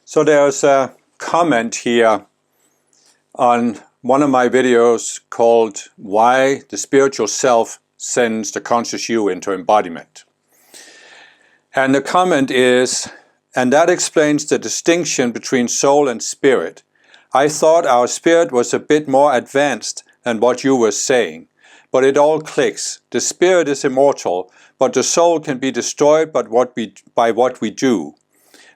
So there's a comment here on one of my videos called Why the Spiritual Self Sends the Conscious You into Embodiment. And the comment is, and that explains the distinction between soul and spirit. I thought our spirit was a bit more advanced than what you were saying, but it all clicks. The spirit is immortal, but the soul can be destroyed by what we do.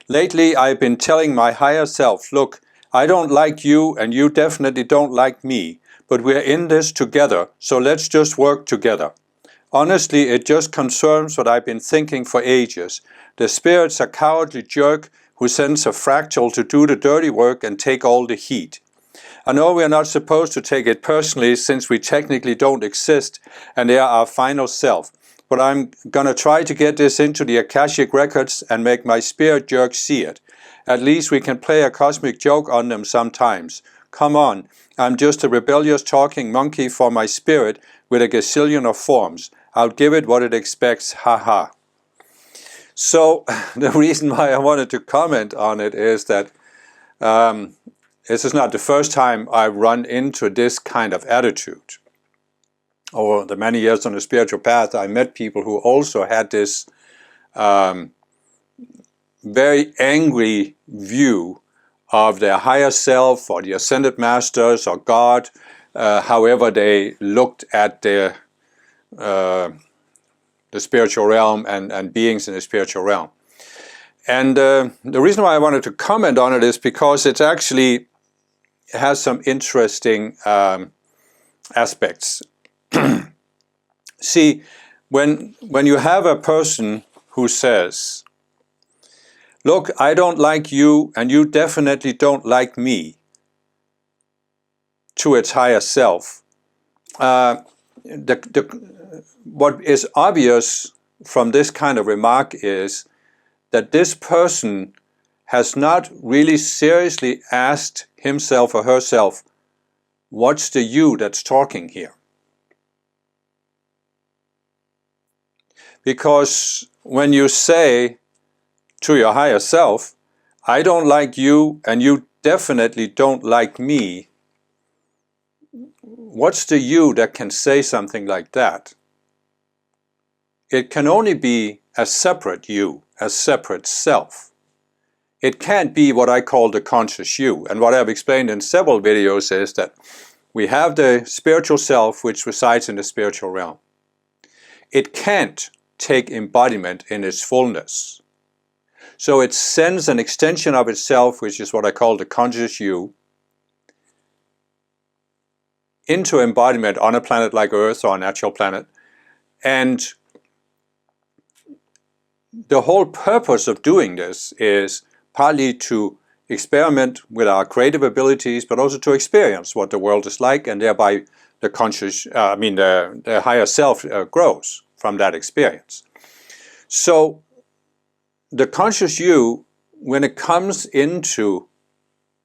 Lately, I've been telling my higher self, look, I don't like you and you definitely don't like me, but we're in this together, so let's just work together. Honestly, it just confirms what I've been thinking for ages. The spirit's a cowardly jerk who sends a fractal to do the dirty work and take all the heat. I know we're not supposed to take it personally since we technically don't exist and they are our final self. But I'm gonna try to get this into the Akashic Records and make my spirit jerk see it. At least we can play a cosmic joke on them sometimes. Come on, I'm just a rebellious talking monkey for my spirit with a gazillion of forms. I'll give it what it expects, haha. So the reason why I wanted to comment on it is that this is not the first time I've run into this kind of attitude. Over the many years on the spiritual path, I met people who also had this very angry view of their higher self or the ascended masters or God, however they looked at the spiritual realm and beings in the spiritual realm. And the reason why I wanted to comment on it is because it actually has some interesting aspects. See, when you have a person who says, look, I don't like you and you definitely don't like me, to its higher self, what is obvious from this kind of remark is that this person has not really seriously asked himself or herself, what's the you that's talking here? Because when you say to your higher self, I don't like you and you definitely don't like me, what's the you that can say something like that? It can only be a separate you, a separate self. It can't be what I call the conscious you. And what I've explained in several videos is that we have the spiritual self which resides in the spiritual realm. It can't take embodiment in its fullness. So it sends an extension of itself, which is what I call the conscious you, into embodiment on a planet like Earth or a natural planet. And the whole purpose of doing this is partly to experiment with our creative abilities, but also to experience what the world is like, and thereby the conscious, the higher self grows from that experience. So the conscious you, when it comes into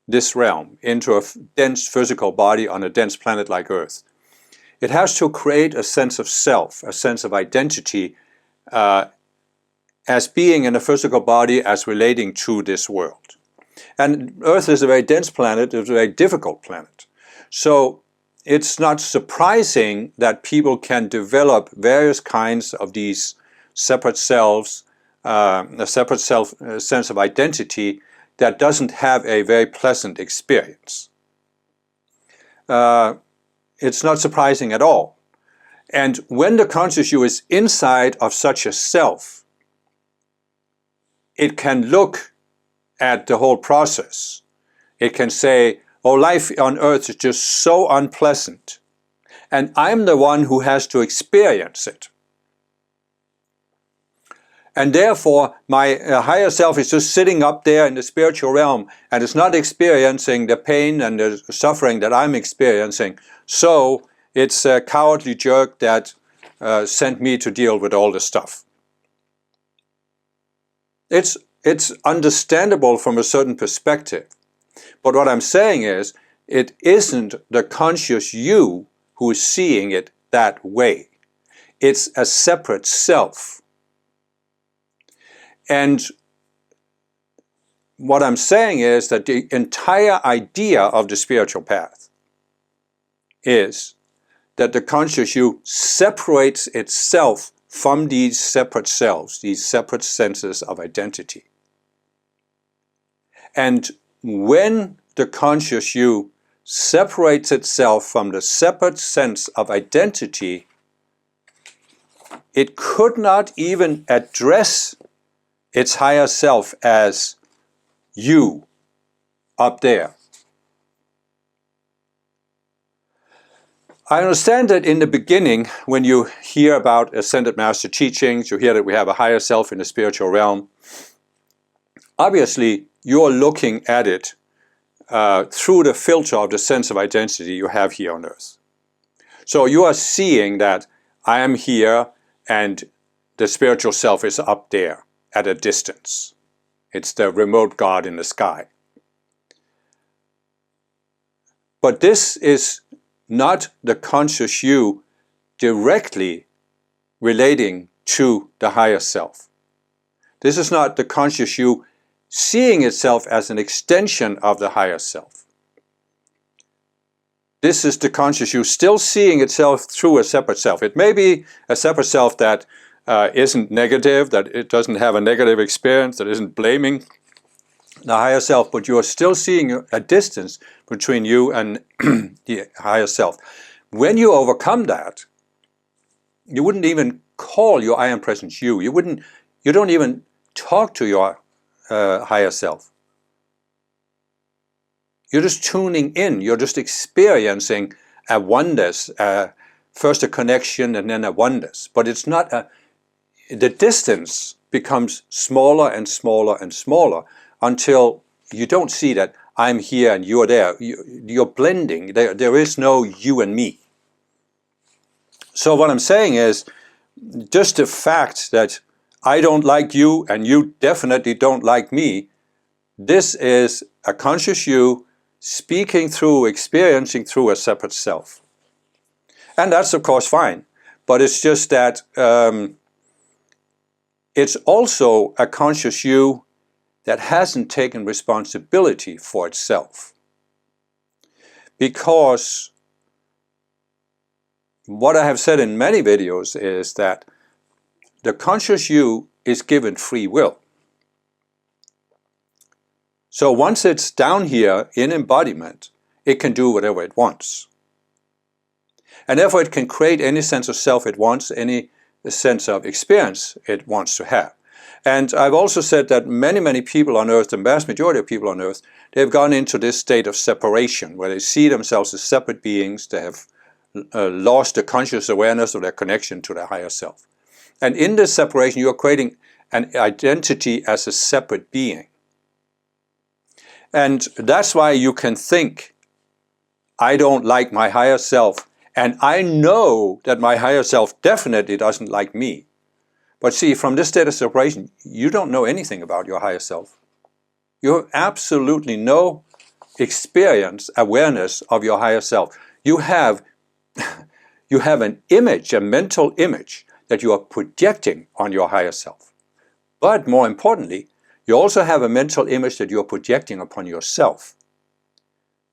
this realm, into a dense physical body on a dense planet like Earth, it has to create a sense of self, a sense of identity, as being in a physical body, as relating to this world. And Earth is a very dense planet, it's a very difficult planet. So it's not surprising that people can develop various kinds of these separate selves, a separate sense of identity that doesn't have a very pleasant experience. It's not surprising at all. And when the conscious you is inside of such a self, it can look at the whole process. It can say, oh, life on Earth is just so unpleasant, and I'm the one who has to experience it. And therefore, my higher self is just sitting up there in the spiritual realm and is not experiencing the pain and the suffering that I'm experiencing. So it's a cowardly jerk that sent me to deal with all this stuff. It's understandable from a certain perspective. But what I'm saying is, it isn't the conscious you who is seeing it that way. It's a separate self. And what I'm saying is that the entire idea of the spiritual path is that the conscious you separates itself from these separate selves, these separate senses of identity. And when the conscious you separates itself from the separate sense of identity, it could not even address its higher self as you up there. I understand that in the beginning, when you hear about Ascended Master teachings, you hear that we have a higher self in the spiritual realm. Obviously, you're looking at it through the filter of the sense of identity you have here on earth. So you are seeing that I am here and the spiritual self is up there at a distance. It's the remote God in the sky. But this is not the conscious you directly relating to the higher self. This is not the conscious you seeing itself as an extension of the higher self. This is the conscious you still seeing itself through a separate self. It may be a separate self that isn't negative, that it doesn't have a negative experience, that isn't blaming the higher self, but you are still seeing a distance between you and the higher self. When you overcome that, you wouldn't even call your I am presence you. You don't even talk to your higher self. You're just tuning in. You're just experiencing a oneness, first a connection and then a oneness. But it's not the distance becomes smaller and smaller and smaller until you don't see that I'm here and you're there. You're blending. There is no you and me. So what I'm saying is just the fact that I don't like you and you definitely don't like me, this is a conscious you speaking through, experiencing through a separate self. And that's of course fine, but it's just that it's also a conscious you that hasn't taken responsibility for itself. Because what I have said in many videos is that the conscious you is given free will. So once it's down here in embodiment, it can do whatever it wants. And therefore it can create any sense of self it wants, any sense of experience it wants to have. And I've also said that many people on earth, the vast majority of people on earth, they've gone into this state of separation where they see themselves as separate beings. They have lost the conscious awareness of their connection to their higher self. And in this separation, you're creating an identity as a separate being. And that's why you can think, I don't like my higher self, and I know that my higher self definitely doesn't like me. But see, from this state of separation, you don't know anything about your higher self. You have absolutely no experience, awareness of your higher self. You have an image, a mental image, that you are projecting on your higher self. But more importantly, you also have a mental image that you are projecting upon yourself.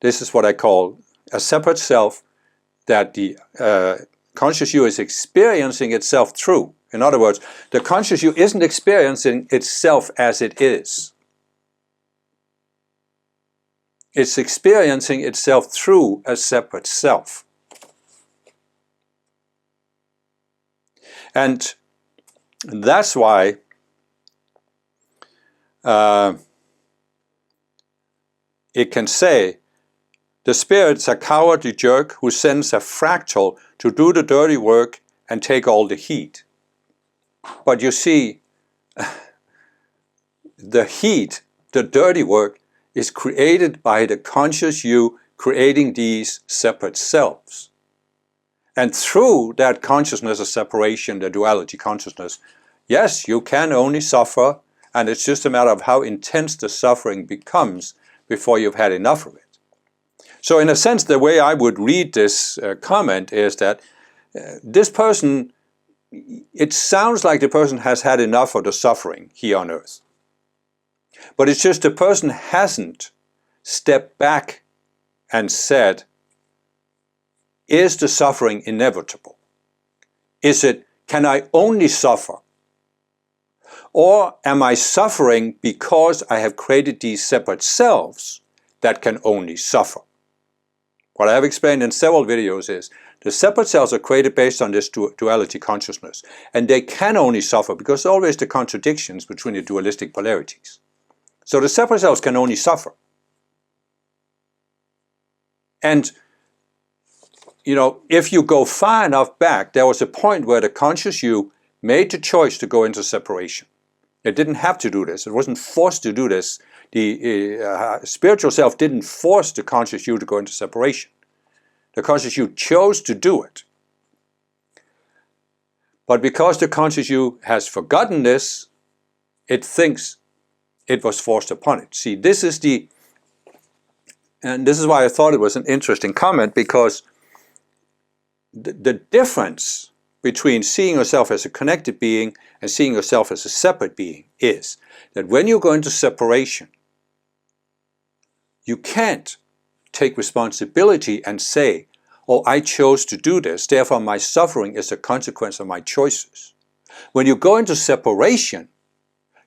This is what I call a separate self that the conscious you is experiencing itself through. In other words, the conscious you isn't experiencing itself as it is. It's experiencing itself through a separate self. And that's why it can say, the spirit's a cowardly jerk who sends a fractal to do the dirty work and take all the heat. But you see, the heat, the dirty work, is created by the conscious you creating these separate selves. And through that consciousness of separation, the duality consciousness, yes, you can only suffer, and it's just a matter of how intense the suffering becomes before you've had enough of it. So in a sense, the way I would read this comment is that this person, it sounds like the person has had enough of the suffering here on earth. But it's just the person hasn't stepped back and said, is the suffering inevitable? Can I only suffer? Or am I suffering because I have created these separate selves that can only suffer? What I have explained in several videos is the separate selves are created based on this duality consciousness, and they can only suffer because there's always the contradictions between the dualistic polarities. So the separate selves can only suffer. And if you go far enough back, there was a point where the conscious you made the choice to go into separation. It didn't have to do this. It wasn't forced to do this. The spiritual self didn't force the conscious you to go into separation. The conscious you chose to do it. But because the conscious you has forgotten this, it thinks it was forced upon it. See, and this is why I thought it was an interesting comment, because the difference between seeing yourself as a connected being and seeing yourself as a separate being is that when you go into separation, you can't take responsibility and say, oh, I chose to do this, therefore my suffering is a consequence of my choices. When you go into separation,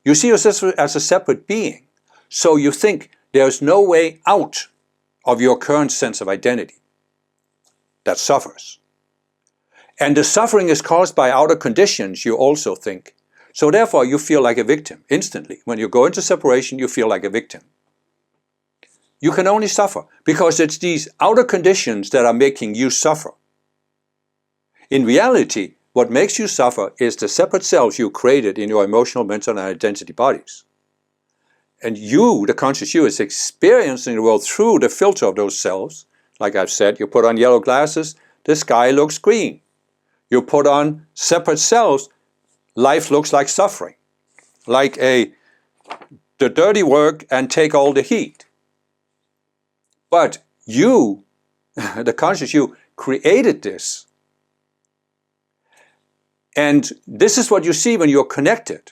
you see yourself as a separate being, so you think there's no way out of your current sense of identity that suffers. And the suffering is caused by outer conditions, you also think. So therefore you feel like a victim instantly. When you go into separation, you feel like a victim. You can only suffer because it's these outer conditions that are making you suffer. In reality, what makes you suffer is the separate selves you created in your emotional, mental, and identity bodies. And you, the conscious you, is experiencing the world through the filter of those selves. Like I've said, you put on yellow glasses, the sky looks green. You put on separate selves, life looks like suffering. Like the dirty work and take all the heat. But you, the conscious you, created this. And this is what you see when you're connected.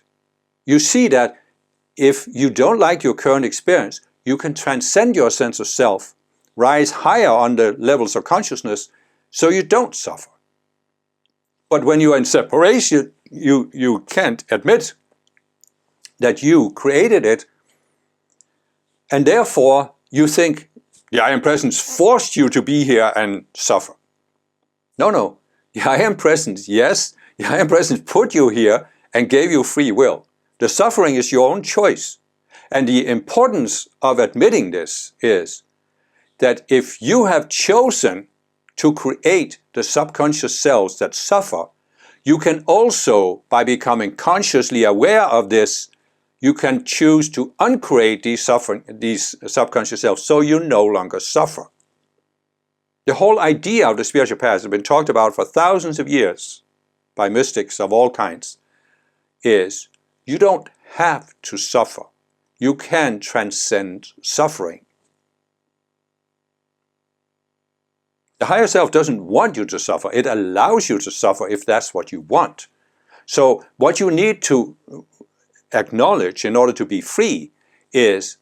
You see that if you don't like your current experience, you can transcend your sense of self, rise higher on the levels of consciousness, so you don't suffer. But when you are in separation, you can't admit that you created it, and therefore you think, the I Am Presence forced you to be here and suffer. No. The I Am Presence, yes, the I Am Presence put you here and gave you free will. The suffering is your own choice. And the importance of admitting this is that if you have chosen to create the subconscious selves that suffer, you can also, by becoming consciously aware of this, you can choose to uncreate these subconscious selves so you no longer suffer. The whole idea of the spiritual path has been talked about for thousands of years by mystics of all kinds, is you don't have to suffer. You can transcend suffering. The higher self doesn't want you to suffer. It allows you to suffer if that's what you want. So what you need to acknowledge in order to be free is,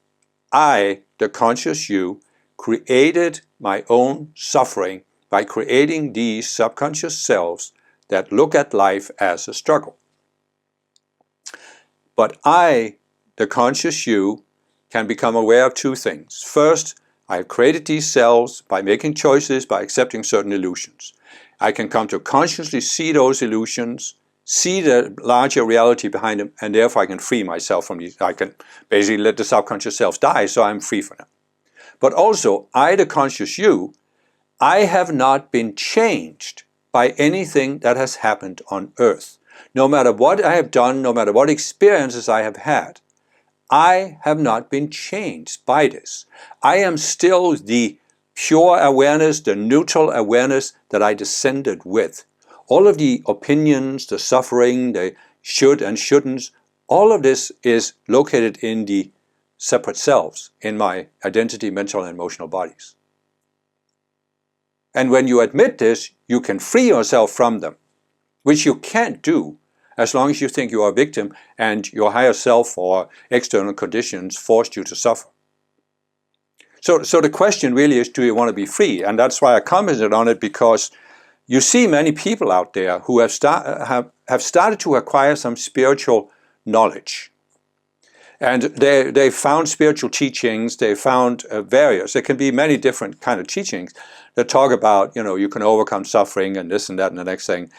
I, the conscious you, created my own suffering by creating these subconscious selves that look at life as a struggle. But I, the conscious you, can become aware of two things. First, I have created these selves by making choices, by accepting certain illusions. I can come to consciously see those illusions, see the larger reality behind them, and therefore I can free myself from these. I can basically let the subconscious selves die, so I'm free from them. But also, I, the conscious you, I have not been changed by anything that has happened on earth. No matter what I have done, no matter what experiences I have had, I have not been changed by this. I am still the pure awareness, the neutral awareness that I descended with. All of the opinions, the suffering, the should and shouldn'ts, all of this is located in the separate selves, in my identity, mental, and emotional bodies. And when you admit this, you can free yourself from them, which you can't do as long as you think you are a victim and your higher self or external conditions forced you to suffer. So the question really is, do you want to be free? And that's why I commented on it, because you see many people out there who have started to acquire some spiritual knowledge. And they found spiritual teachings, they found various, there can be many different kind of teachings that talk about, you can overcome suffering and this and that and the next thing.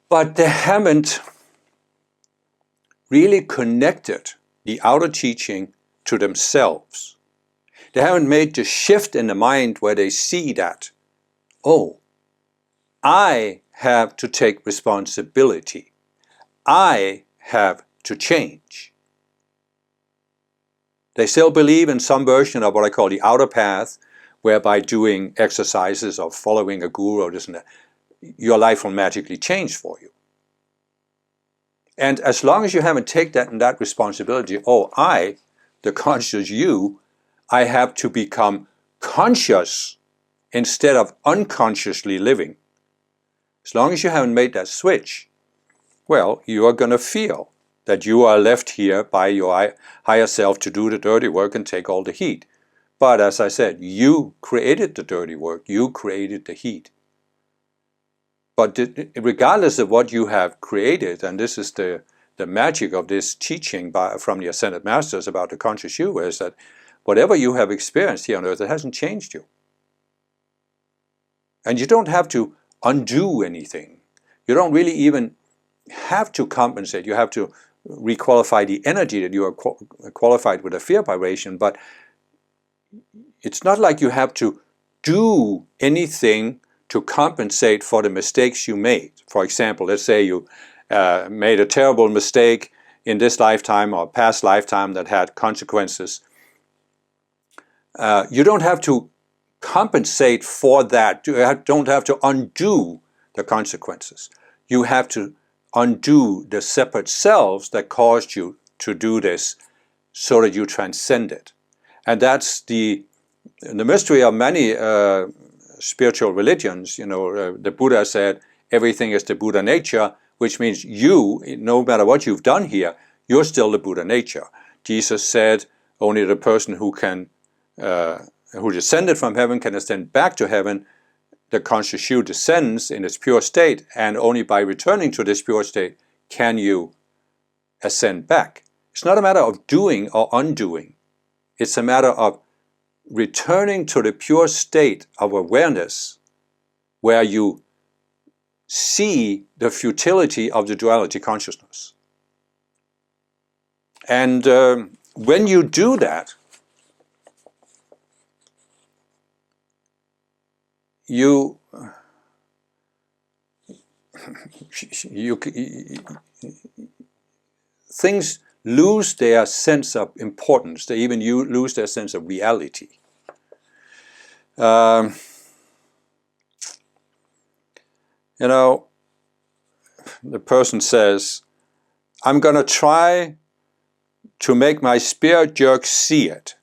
But they haven't really connected the outer teaching to themselves. They haven't made the shift in the mind where they see that, oh, I have to take responsibility. I have to change. They still believe in some version of what I call the outer path, whereby doing exercises or following a guru or this and that, your life will magically change for you. And as long as you haven't taken that responsibility, oh, I, the conscious you, I have to become conscious instead of unconsciously living. As long as you haven't made that switch, well, you are going to feel that you are left here by your higher self to do the dirty work and take all the heat. But as I said, you created the dirty work, you created the heat. But regardless of what you have created, and this is the magic of this teaching from the Ascended Masters about the conscious you, is that whatever you have experienced here on earth, it hasn't changed you. And you don't have to undo anything. You don't really even have to compensate. You have to requalify the energy that you are qualified with a fear vibration, but it's not like you have to do anything to compensate for the mistakes you made. For example, let's say you made a terrible mistake in this lifetime or past lifetime that had consequences. You don't have to compensate for that. You don't have to undo the consequences. You have to undo the separate selves that caused you to do this so that you transcend it. And that's the mystery of many spiritual religions. The Buddha said everything is the Buddha nature, which means you, no matter what you've done here, you're still the Buddha nature. Jesus said only the person who descended from heaven can ascend back to heaven. The conscious you descends in its pure state, and only by returning to this pure state can you ascend back. It's not a matter of doing or undoing. It's a matter of returning to the pure state of awareness where you see the futility of the duality consciousness. And when you do that, things lose their sense of importance. They even lose their sense of reality. The person says, I'm going to try to make my spirit jerk see it.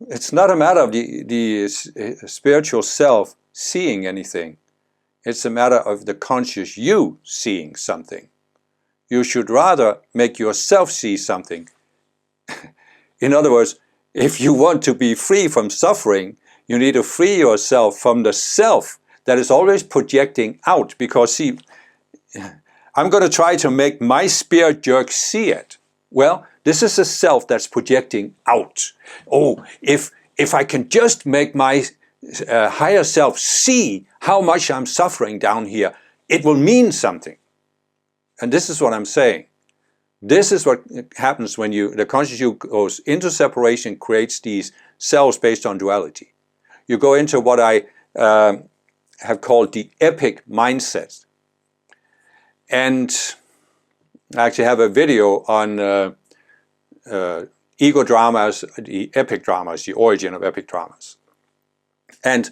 It's not a matter of the spiritual self seeing anything. It's a matter of the conscious you seeing something. You should rather make yourself see something. In other words, if you want to be free from suffering, you need to free yourself from the self that is always projecting out. Because see, I'm going to try to make my spirit jerk see it. Well, this is a self that's projecting out. Oh, if I can just make my higher self see how much I'm suffering down here, it will mean something. And this is what I'm saying. This is what happens when the conscious you goes into separation, creates these selves based on duality. You go into what I have called the epic mindset. And I actually have a video on ego dramas, the epic dramas, the origin of epic dramas. And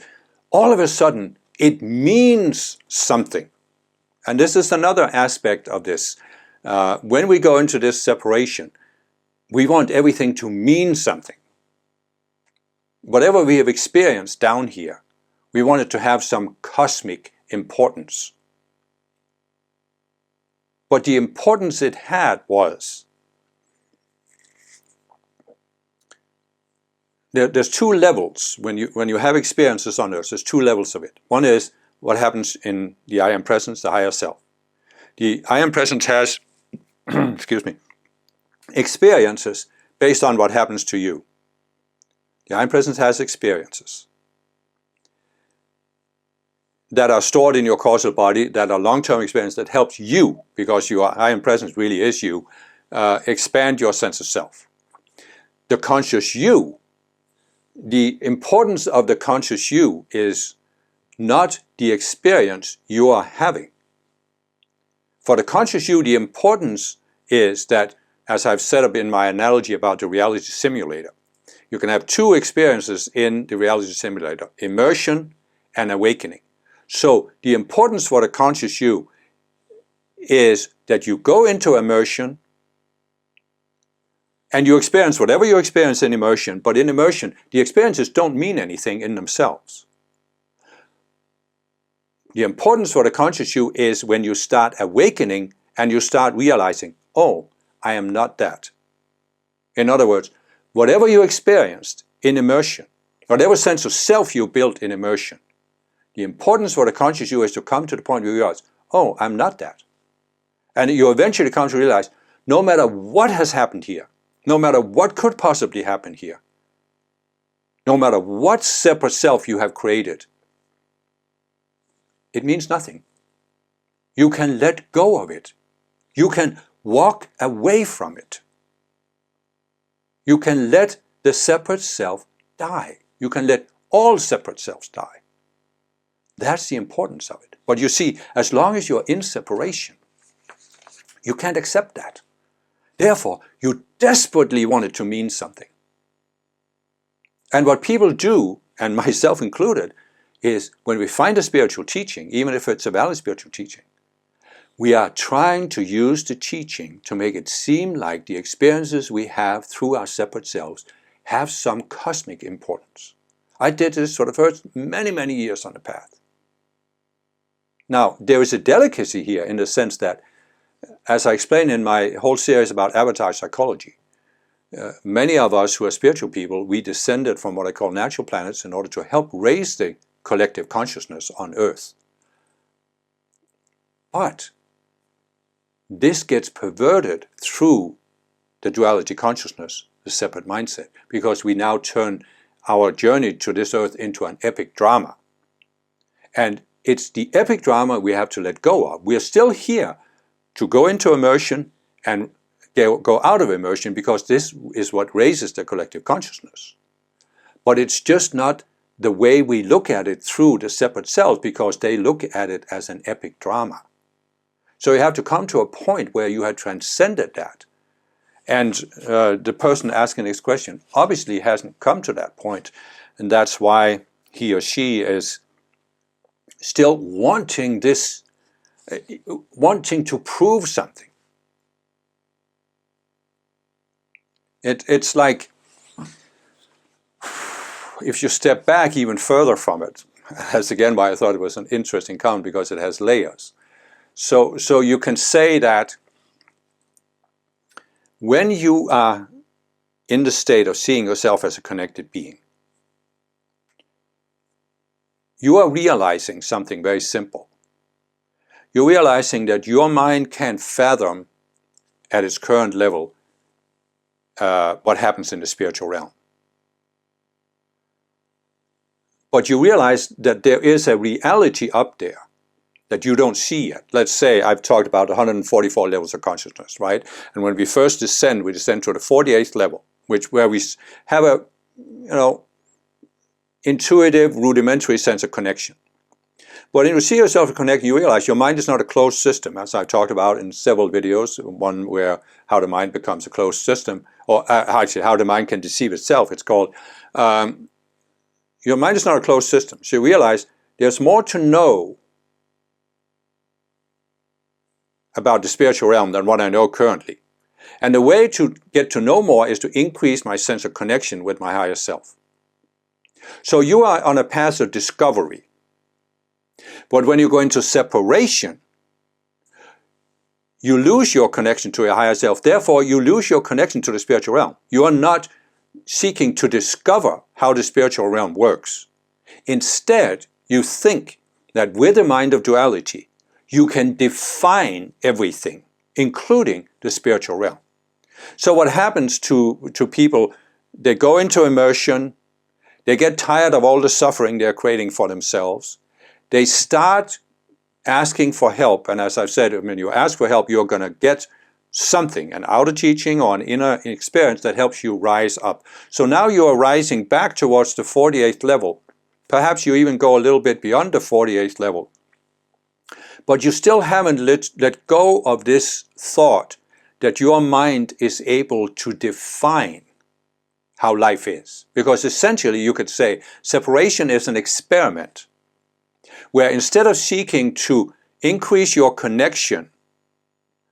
all of a sudden, it means something. And this is another aspect of this. When we go into this separation, we want everything to mean something. Whatever we have experienced down here, we want it to have some cosmic importance. But the importance it had was, there's two levels when you have experiences on earth. There's two levels of it. One is what happens in the I am presence, the higher self. The I am presence has excuse me, experiences based on what happens to you. The I am presence has experiences that are stored in your causal body, that are long-term experience that helps you, because your I am presence really is you, expand your sense of self. The conscious you, the importance of the conscious you is not the experience you are having. For the conscious you, the importance is that, as I've set up in my analogy about the reality simulator, you can have two experiences in the reality simulator, immersion and awakening. So the importance for the conscious you is that you go into immersion and you experience whatever you experience in immersion, but in immersion, the experiences don't mean anything in themselves. The importance for the conscious you is when you start awakening and you start realizing, oh, I am not that. In other words, whatever you experienced in immersion, whatever sense of self you built in immersion, the importance for the conscious you is to come to the point where you realize, oh, I'm not that. And you eventually come to realize, no matter what has happened here, no matter what could possibly happen here, no matter what separate self you have created, it means nothing. You can let go of it. You can walk away from it. You can let the separate self die. You can let all separate selves die. That's the importance of it. But you see, as long as you're in separation, you can't accept that. Therefore, you desperately want it to mean something. And what people do, and myself included, is when we find a spiritual teaching, even if it's a valid spiritual teaching, we are trying to use the teaching to make it seem like the experiences we have through our separate selves have some cosmic importance. I did this for the first many, many years on the path. Now, there is a delicacy here in the sense that, as I explained in my whole series about avatar psychology, many of us who are spiritual people, we descended from what I call natural planets in order to help raise the collective consciousness on Earth. But this gets perverted through the duality consciousness, the separate mindset, because we now turn our journey to this Earth into an epic drama. And it's the epic drama we have to let go of. We are still here to go into immersion and go out of immersion, because this is what raises the collective consciousness. But it's just not the way we look at it through the separate selves, because they look at it as an epic drama. So you have to come to a point where you have transcended that. And the person asking this question obviously hasn't come to that point, and that's why he or she is still wanting this, wanting to prove something. It's like, if you step back even further from it, that's again why I thought it was an interesting comment, because it has layers. So you can say that when you are in the state of seeing yourself as a connected being, you are realizing something very simple. You're realizing that your mind can't fathom at its current level what happens in the spiritual realm. But you realize that there is a reality up there that you don't see yet. Let's say I've talked about 144 levels of consciousness, right? And when we first descend, we descend to the 48th level, where we have a, intuitive, rudimentary sense of connection. But when you see yourself connected, you realize your mind is not a closed system, as I've talked about in several videos. One where how the mind becomes a closed system, or actually how the mind can deceive itself. It's called, your mind is not a closed system. So you realize there's more to know about the spiritual realm than what I know currently. And the way to get to know more is to increase my sense of connection with my higher self. So you are on a path of discovery. But when you go into separation, you lose your connection to your higher self. Therefore, you lose your connection to the spiritual realm. You are not seeking to discover how the spiritual realm works. Instead, you think that with the mind of duality, you can define everything, including the spiritual realm. So what happens to people, they go into immersion, they get tired of all the suffering they're creating for themselves, they start asking for help, and as I've said, when you ask for help, you're going to get something, an outer teaching or an inner experience that helps you rise up. So now you are rising back towards the 48th level. Perhaps you even go a little bit beyond the 48th level. But you still haven't let go of this thought that your mind is able to define how life is. Because essentially you could say separation is an experiment where instead of seeking to increase your connection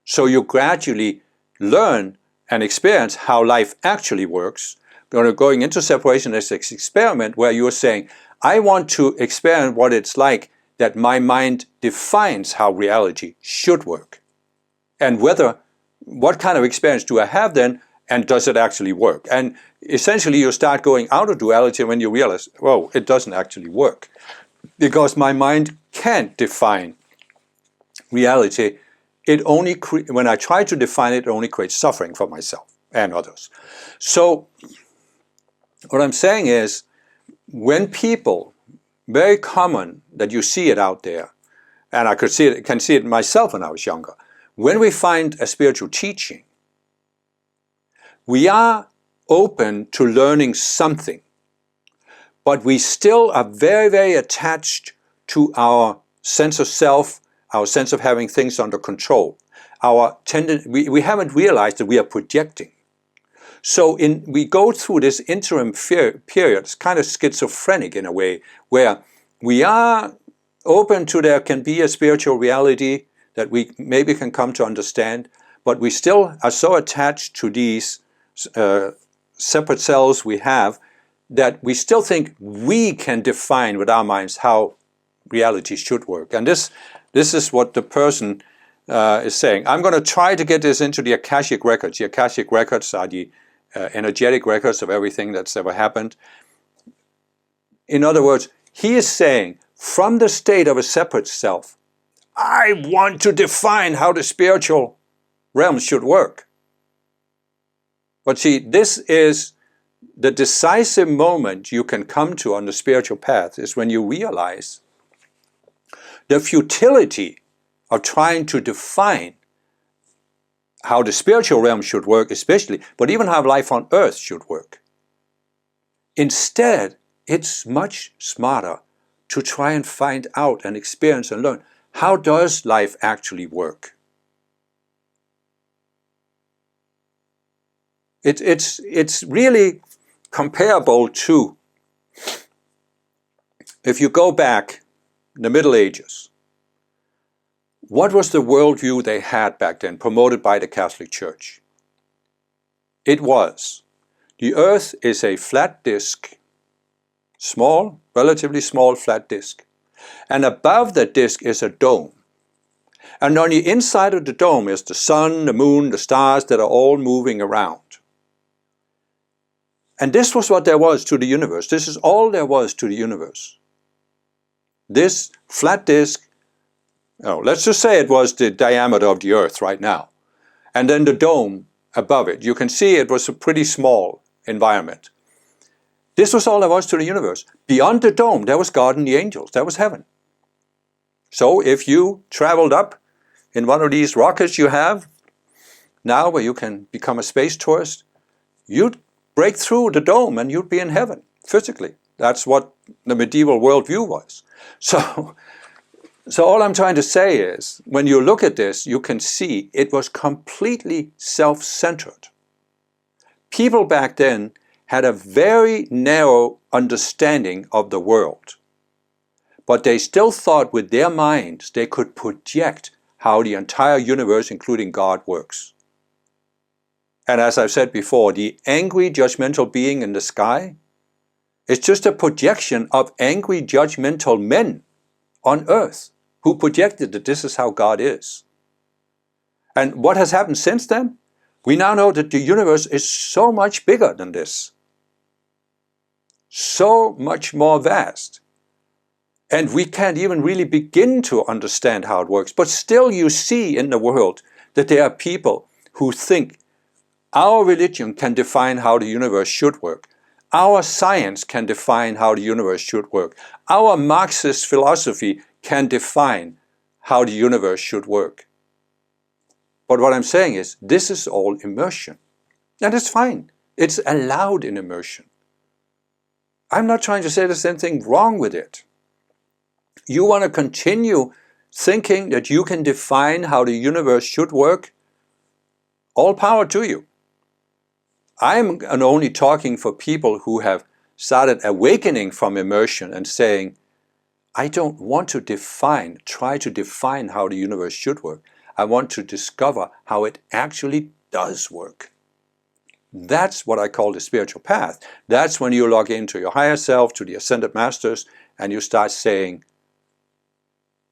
so you gradually learn and experience how life actually works, going into separation is an experiment where you are saying, I want to experience what it's like that my mind defines how reality should work. And what kind of experience do I have then, and does it actually work? And essentially you start going out of duality when you realize, whoa, it doesn't actually work. Because my mind can't define reality. It only when I try to define it, it only creates suffering for myself and others. So what I'm saying is, when people, very common that you see it out there, and I can see it myself when I was younger, when we find a spiritual teaching, we are open to learning something, but we still are very, very attached to our sense of self, our sense of having things under control. We haven't realized that we are projecting. So we go through this interim period, it's kind of schizophrenic in a way, where we are open to there can be a spiritual reality that we maybe can come to understand, but we still are so attached to these separate selves we have that we still think we can define with our minds how reality should work. And this is what the person is saying. I'm going to try to get this into the Akashic Records. The Akashic Records are the energetic records of everything that's ever happened. In other words, he is saying, from the state of a separate self, I want to define how the spiritual realm should work. But see, this is the decisive moment you can come to on the spiritual path, is when you realize the futility of trying to define how the spiritual realm should work especially, but even how life on earth should work. Instead, it's much smarter to try and find out and experience and learn, how does life actually work? It's really comparable to, if you go back in the Middle Ages, what was the worldview they had back then, promoted by the Catholic Church? It was, the earth is a flat disk, small, relatively small flat disk, and above the disk is a dome. And on the inside of the dome is the sun, the moon, the stars that are all moving around. And this was what there was to the universe. This is all there was to the universe. This flat disk, let's just say it was the diameter of the earth right now. And then the dome above it. You can see it was a pretty small environment. This was all there was to the universe. Beyond the dome, there was God and the angels. That was heaven. So if you traveled up in one of these rockets you have now, where you can become a space tourist, you'd break through the dome and you'd be in heaven, physically. That's what the medieval worldview was. So all I'm trying to say is, when you look at this, you can see it was completely self-centered. People back then had a very narrow understanding of the world, but they still thought with their minds they could project how the entire universe, including God, works. And as I've said before, the angry judgmental being in the sky is just a projection of angry judgmental men on earth who projected that this is how God is. And what has happened since then? We now know that the universe is so much bigger than this. So much more vast. And we can't even really begin to understand how it works. But still you see in the world that there are people who think our religion can define how the universe should work. Our science can define how the universe should work. Our Marxist philosophy can define how the universe should work. But what I'm saying is, this is all immersion. And it's fine. It's allowed in immersion. I'm not trying to say there's anything wrong with it. You want to continue thinking that you can define how the universe should work? All power to you. I'm only talking for people who have started awakening from immersion and saying, I don't want to try to define how the universe should work. I want to discover how it actually does work. That's what I call the spiritual path. That's when you log into your higher self, to the ascended masters, and you start saying,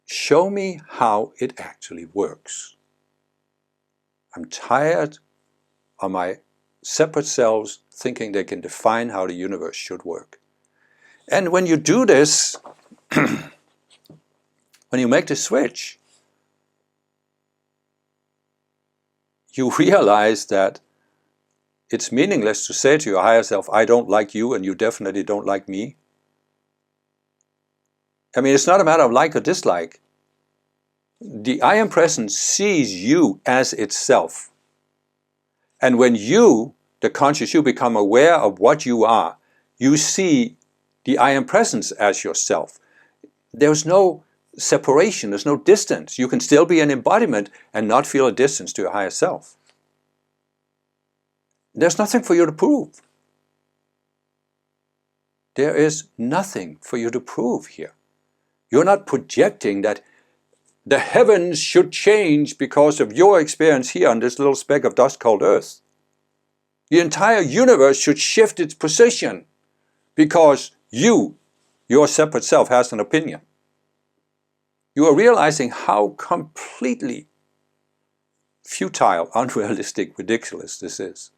show me how it actually works. I'm tired of my separate selves thinking they can define how the universe should work. And when you do this, when you make the switch, you realize that it's meaningless to say to your higher self, I don't like you and you definitely don't like me. I mean, it's not a matter of like or dislike. The I Am Presence sees you as itself. And when you, the conscious you, become aware of what you are, you see the I Am Presence as yourself. There's no separation, there's no distance. You can still be an embodiment and not feel a distance to your higher self. There's nothing for you to prove. There is nothing for you to prove here. You're not projecting that the heavens should change because of your experience here on this little speck of dust called Earth. The entire universe should shift its position because you, your separate self, has an opinion. You are realizing how completely futile, unrealistic, ridiculous this is.